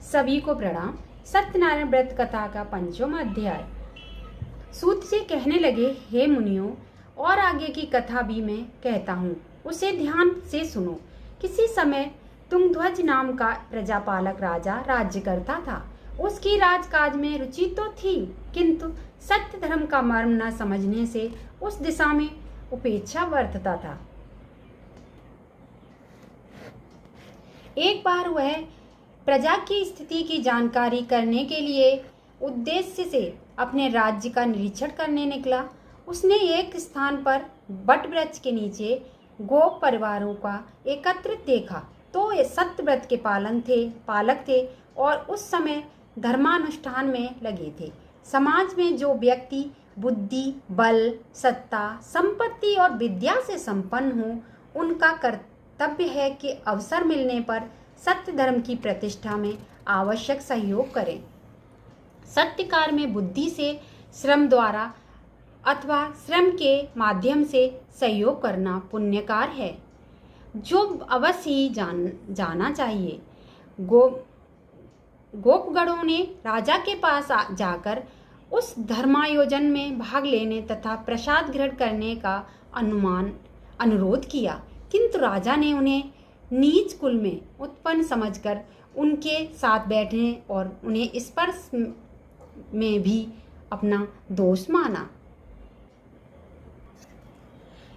सभी को प्रणाम। सत्यनारायण व्रत कथा का 5वां अध्याय। सूत जी कहने लगे, हे मुनियों, और आगे की कथा भी मैं कहता हूँ, उसे ध्यान से सुनो। किसी समय तुंगध्वज नाम का प्रजापालक राजा राज्य करता था। उसकी राजकाज में रुचि तो थी, किंतु सत्य धर्म का मर्म न समझने से उस दिशा में उपेक्षा बरतता था। एक बार वह प्रजा की स्थिति की जानकारी करने के लिए उद्देश्य से अपने राज्य का निरीक्षण करने निकला। उसने एक स्थान पर बट वृक्ष के नीचे गोप परिवारों का एकत्रित देखा। तो ये सत्य व्रत के पालक थे और उस समय धर्मानुष्ठान में लगे थे। समाज में जो व्यक्ति बुद्धि, बल, सत्ता, संपत्ति और विद्या से संपन्न हो, उनका कर्तव्य है कि अवसर मिलने पर सत्य धर्म की प्रतिष्ठा में आवश्यक सहयोग करें। सत्य कार्य में बुद्धि से, श्रम द्वारा अथवा श्रम के माध्यम से सहयोग करना पुण्य कार्य है, जो अवश्य ही जाना चाहिए। गोपगणों ने राजा के पास जाकर उस धर्मायोजन में भाग लेने तथा प्रसाद ग्रहण करने का अनुरोध किया, किंतु राजा ने उन्हें नीच कुल में उत्पन्न समझकर उनके साथ बैठने और उन्हें स्पर्श में भी अपना दोष माना।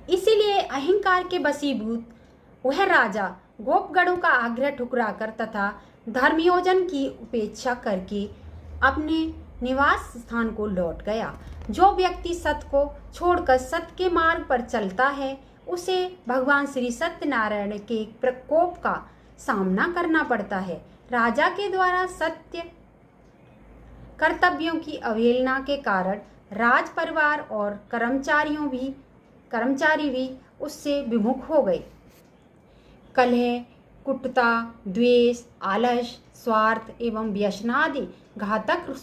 इसीलिए अहंकार के वशीभूत वह राजा गोपगणों का आग्रह ठुकराकर तथा धर्मयोजन की उपेक्षा करके अपने निवास स्थान को लौट गया। जो व्यक्ति सत्य को छोड़कर सत्य के मार्ग पर चलता है, उसे भगवान श्री सत्यनारायण के प्रकोप का सामना करना पड़ता है। राजा के द्वारा सत्य कर्तव्यों की अवहेलना के कारण राज परिवार और कर्मचारी भी उससे विमुख हो गए। कलह, कुटता, द्वेष, आलस, स्वार्थ एवं व्यसनादि घातक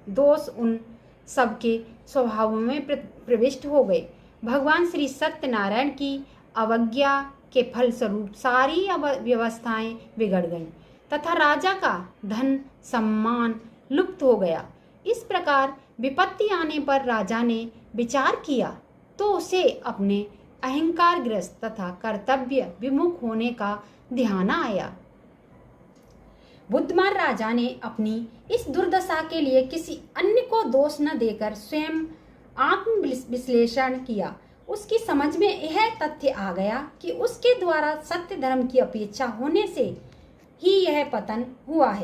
दोष उन सबके स्वभावों में प्रविष्ट हो गए। भगवान श्री सत्यनारायण की अवज्ञा के फलस्वरूप सारी व्यवस्थाएं बिगड़ गईं तथा राजा का धन सम्मान लुप्त हो गया। इस प्रकार विपत्ति आने पर राजा ने विचार किया तो उसे अपने अहंकारग्रस्त तथा कर्तव्य विमुख होने का ध्यान आया। बुद्धिमान राजा ने अपनी इस दुर्दशा के लिए किसी अन्य को दोष न देकर स्वयं आत्म विश्लेषण किया। उसकी समझ में यह तथ्य आ गया कि उसके द्वारा सत्य धर्म की अपेक्षा होने से ही यह पतन हुआ है।